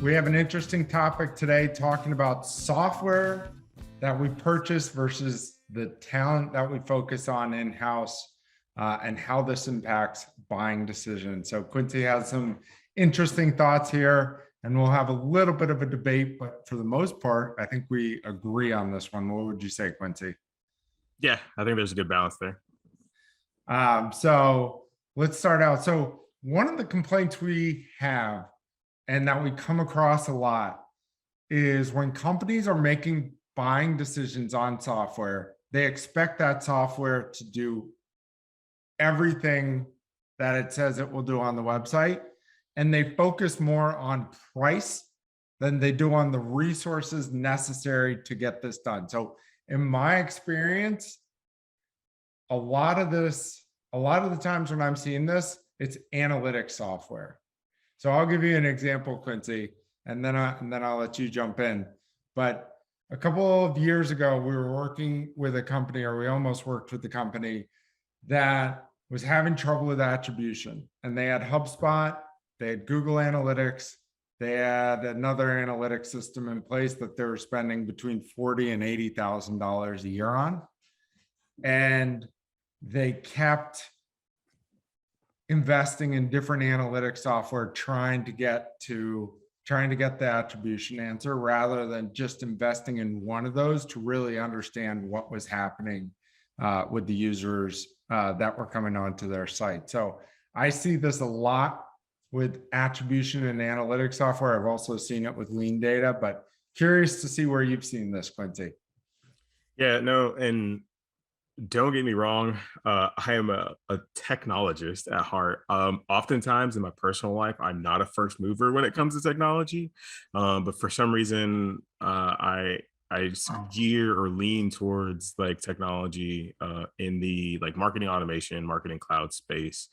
We have an interesting topic today talking about software that we purchase versus the talent that we focus on in-house and how this impacts buying decisions. So Quincy has some interesting thoughts here and we'll have a little bit of a debate, but for the most part, I think we agree on this one. What would you say, Quincy? Yeah, I think there's a good balance there. So let's start out. So one of the complaints we have and that we come across a lot is when companies are making buying decisions on software, they expect that software to do everything that it says it will do on the website. And they focus more on price than they do on the resources necessary to get this done. So in my experience, a lot of the times when I'm seeing this, it's analytics software. So I'll give you an example, Quincy, and then I'll let you jump in. But a couple of years ago, we were working with a company, or we almost worked with the company that was having trouble with attribution. And they had HubSpot, they had Google Analytics, they had another analytics system in place that they were spending between $40,000 and $80,000 a year on. And they kept investing in different analytics software, trying to get the attribution answer rather than just investing in one of those to really understand what was happening with the users that were coming onto their site. So I see this a lot with attribution and analytics software. I've also seen it with lean data, but curious to see where you've seen this, Quincy. Yeah, no, and don't get me wrong, I am a technologist at heart. Oftentimes in my personal life, I'm not a first mover when it comes to technology, but for some reason, I gear or lean towards like technology in the like marketing automation, marketing cloud space.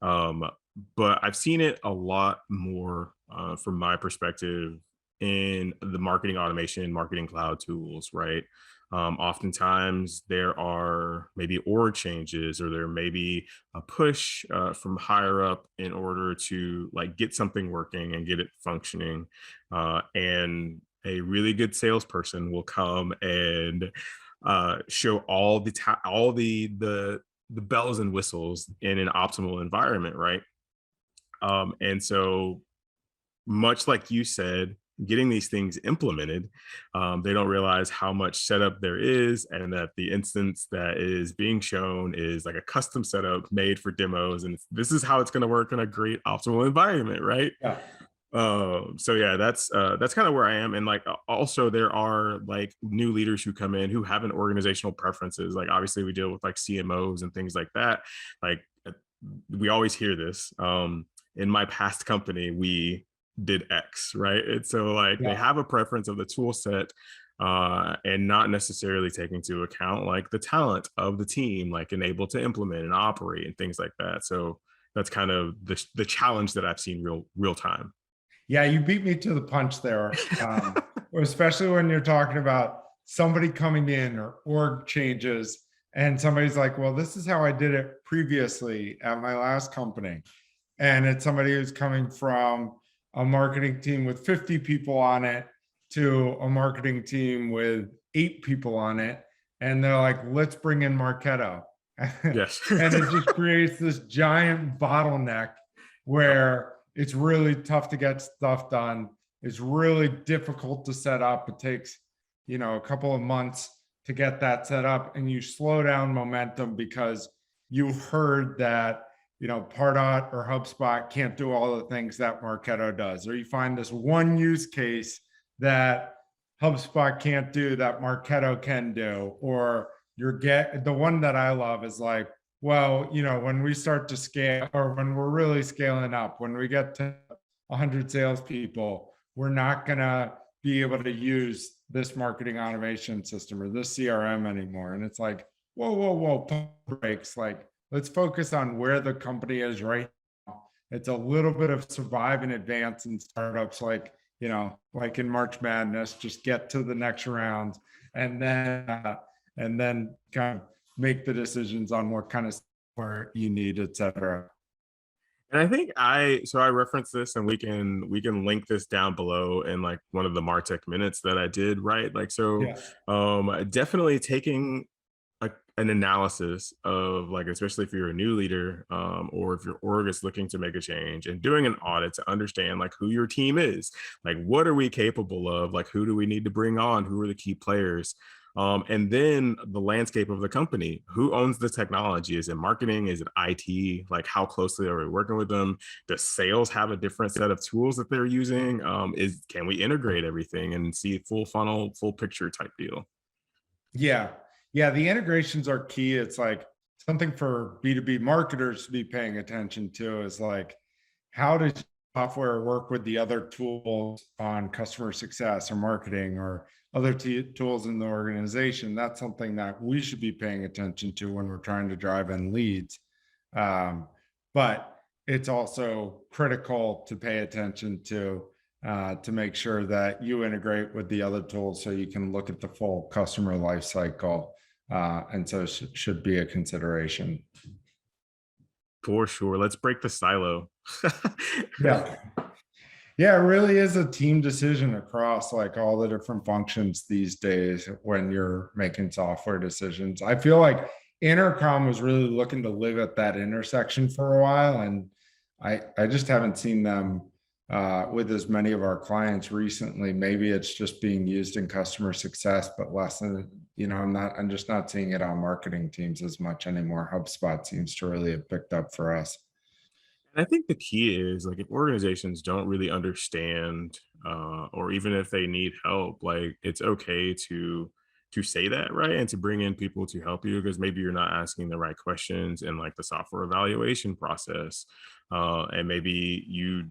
But I've seen it a lot more from my perspective in the marketing automation, marketing cloud tools, right? Oftentimes there are maybe org changes or there may be a push from higher up in order to like get something working and get it functioning. And a really good salesperson will come and show all the bells and whistles in an optimal environment, right? And so much like you said, getting these things implemented, they don't realize how much setup there is and that the instance that is being shown is like a custom setup made for demos. And this is how it's going to work in a great optimal environment, right? Yeah. So yeah, that's kind of where I am. And like, also there are like new leaders who come in who have an organizational preferences. Like obviously we deal with like CMOs and things like that. Like we always hear this. In my past company, we did X, right? And so like they have a preference of the tool set and not necessarily taking into account like the talent of the team, like and able to implement and operate and things like that. So that's kind of the challenge that I've seen real time. Yeah, you beat me to the punch there, especially when you're talking about somebody coming in or org changes and somebody's like, well, this is how I did it previously at my last company. And it's somebody who's coming from a marketing team with 50 people on it to a marketing team with 8 people on it. And they're like, let's bring in Marketo. Yes. And it just creates this giant bottleneck where it's really tough to get stuff done. It's really difficult to set up. It takes, a couple of months to get that set up, and you slow down momentum because you heard that Pardot or HubSpot can't do all the things that Marketo does, or you find this one use case that HubSpot can't do that Marketo can do, or the one that I love is like, well, when we start to scale, or when we're really scaling up, when we get to 100 salespeople, we're not gonna be able to use this marketing automation system or this CRM anymore. And it's like, whoa, pump brakes, like, let's focus on where the company is right now. It's a little bit of survive in advance in startups, like in March Madness, just get to the next round and then kind of make the decisions on what kind of software you need, et cetera. And I think I referenced this, and we can link this down below in like one of the Martech minutes that I did, right? Like so Yeah. definitely taking an analysis of like, especially if you're a new leader, or if your org is looking to make a change, and doing an audit to understand like who your team is, like what are we capable of, like who do we need to bring on, who are the key players, and then the landscape of the company. Who owns the technology? Is it marketing? Is it IT? Like how closely are we working with them? Does sales have a different set of tools that they're using? Can we integrate everything and see full funnel, full picture type deal? Yeah. Yeah. The integrations are key. It's like something for B2B marketers to be paying attention to is like, how does software work with the other tools on customer success or marketing or other tools in the organization? That's something that we should be paying attention to when we're trying to drive in leads. But it's also critical to pay attention to make sure that you integrate with the other tools so you can look at the full customer life cycle. And so should be a consideration. For sure. Let's break the silo. Yeah. Yeah, it really is a team decision across like all the different functions these days when you're making software decisions. I feel like Intercom was really looking to live at that intersection for a while, and I just haven't seen them with as many of our clients recently. Maybe it's just being used in customer success, but less than, I'm just not seeing it on marketing teams as much anymore. HubSpot seems to really have picked up for us. And I think the key is like if organizations don't really understand, or even if they need help, like it's okay to say that, right, and to bring in people to help you, because maybe you're not asking the right questions in like the software evaluation process, and maybe you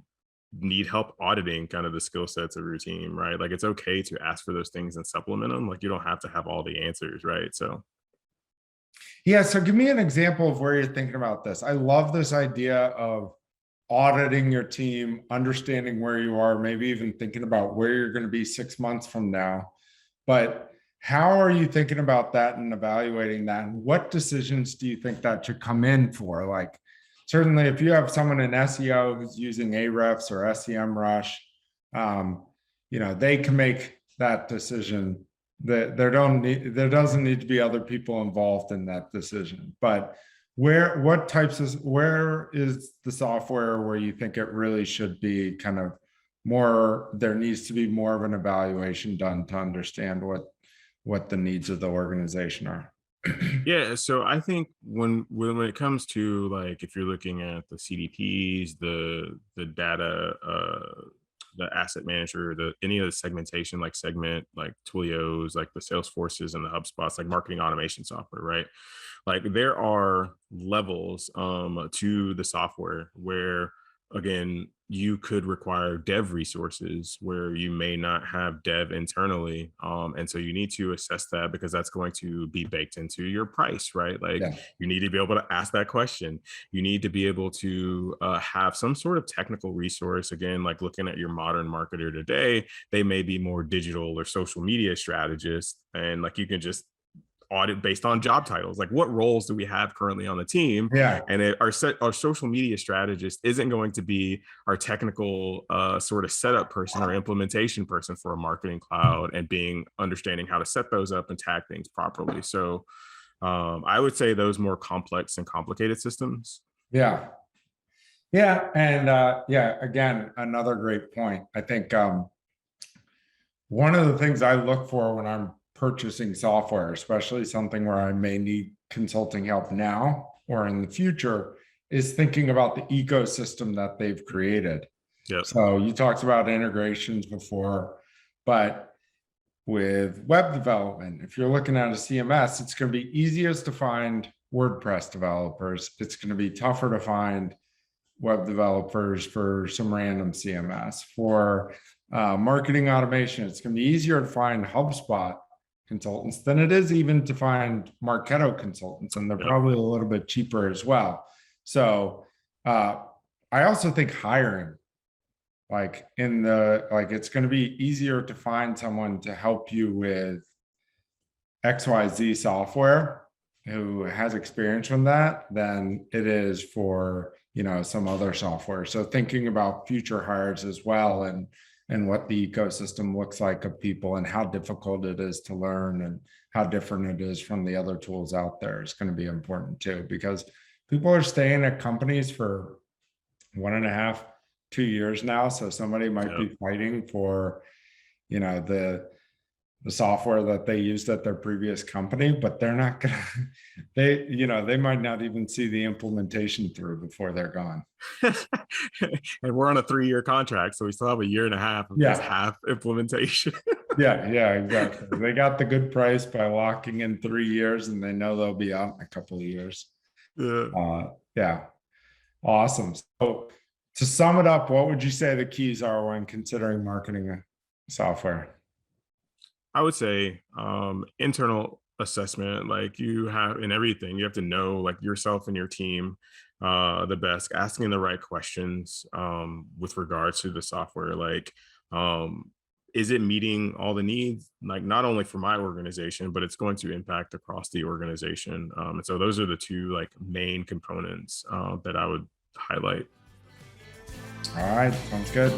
need help auditing kind of the skill sets of your team, right? Like it's okay to ask for those things and supplement them. Like you don't have to have all the answers, right? So Yeah, so give me an example of where you're thinking about this. I love this idea of auditing your team, understanding where you are, maybe even thinking about where you're going to be 6 months from now. But how are you thinking about that and evaluating that? And what decisions do you think that should come in for? Like, certainly, if you have someone in SEO who's using Ahrefs or SEMrush, they can make that decision. That there doesn't need to be other people involved in that decision. But where is the software where you think it really should be kind of more, there needs to be more of an evaluation done to understand what the needs of the organization are? yeah, so I think when it comes to like if you're looking at the CDPs, the data, the asset manager, the any of the segmentation, like segment, like Twilios, like the Salesforces and the HubSpots, like marketing automation software, right? Like there are levels to the software where again you could require dev resources where you may not have dev internally, and so you need to assess that because that's going to be baked into your price, right? Like Yeah. you need to be able to ask that question. You need to be able to have some sort of technical resource. Again, like looking at your modern marketer today, they may be more digital or social media strategists, and like you can just audit based on job titles. Like what roles do we have currently on the team? Yeah. And our social media strategist isn't going to be our technical sort of setup person or implementation person for a marketing cloud, and being understanding how to set those up and tag things properly. So I would say those more complex and complicated systems. Yeah. Yeah. And yeah, again, another great point. I think one of the things I look for when I'm purchasing software, especially something where I may need consulting help now or in the future, is thinking about the ecosystem that they've created. Yep. So you talked about integrations before, but with web development, if you're looking at a CMS, it's going to be easiest to find WordPress developers. It's going to be tougher to find web developers for some random CMS. For marketing automation, it's going to be easier to find HubSpot consultants than it is even to find Marketo consultants, and they're Yep. probably a little bit cheaper as well. So I also think hiring, it's going to be easier to find someone to help you with XYZ software who has experience from that than it is for some other software. So thinking about future hires as well, and what the ecosystem looks like of people and how difficult it is to learn and how different it is from the other tools out there is going to be important too, because people are staying at companies for 1.5, 2 years now. So somebody might be fighting for, the software that they used at their previous company, but they're not gonna, they might not even see the implementation through before they're gone. And we're on a 3-year contract, so we still have a 1.5 years of just half implementation. Yeah, exactly. They got the good price by locking in 3 years, and they know they'll be out in a couple of years. Yeah. Awesome. So to sum it up, what would you say the keys are when considering marketing software? I would say internal assessment, like you have in everything, you have to know like yourself and your team the best, asking the right questions with regards to the software. Like, is it meeting all the needs? Like not only for my organization, but it's going to impact across the organization. And so those are the two like main components that I would highlight. All right, sounds good.